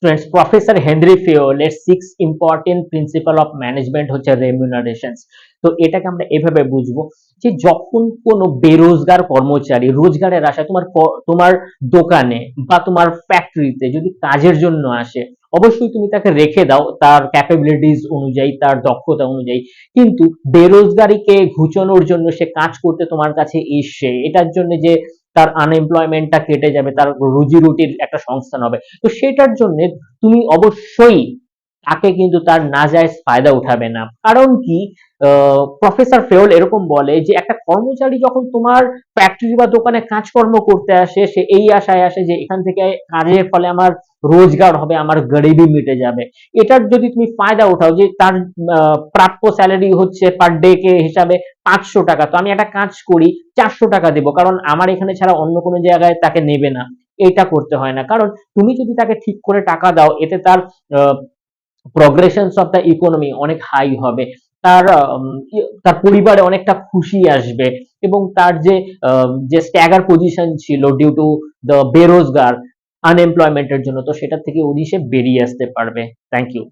Students, professor Henry ফিওলের 6 important principle of management হচ্ছে remunerations. তো এটাকে আমরা এভাবে বুঝবো যে যখন কোনো বেরোজগার কর্মচারী রোজগারের আশায় তোমার দোকানে বা তোমার ফ্যাক্টরিতে যদি কাজের জন্য আসে, অবশ্যই তুমি তাকে রেখে দাও তার ক্যাপাবিলিটিস অনুযায়ী, তার দক্ষতা অনুযায়ী। কিন্তু বেরোজগারিকে ঘুচানোর জন্য সে কাজ করতে তোমার কাছে এসছে, এটার জন্য যে তার আনএমপ্লয়মেন্টটা কেটে যাবে, তার রুজি রুটির একটা সংস্থান হবে, তো সেটার জন্য তুমি অবশ্যই তাকে কিন্তু তার নাজায়েজ ফায়দা উঠাবে না। কারণ কি, প্রফেসর ফেওল এরকম বলে যে একটা কর্মচারী যখন তোমার ফ্যাক্টরি বা দোকানে কাজকর্ম করতে আসে, সে এই আশায় আসে যে এখান থেকে কাজের ফলে আমার রোজগার হবে, আমার গরিবি মিটে যাবে। এটার যদি তুমি ফায়দা উঠাও যে তার প্রাপ্য স্যালারি হচ্ছে পার ডে কে হিসাবে 500 টাকা, তো আমি একটা কাজ করি 400 টাকা দেবো, কারণ আমার এখানে ছাড়া অন্য কোনো জায়গায় তাকে নেবে না। এটা করতে হয় না, কারণ তুমি যদি তাকে ঠিক করে টাকা দাও, এতে তার প্রগ্রেশনস অফ দ্য ইকোনমি অনেক হাই হবে, তার তার পরিবারে অনেকটা খুশি আসবে, এবং তার যে স্ট্যাগার পজিশন ছিল ডিউ টু দ্য বেরোজগার আনএমপ্লয়মেন্টের জন্য, তো সেটা থেকে উনি সে বেরিয়ে আসতে পারবে। Thank you.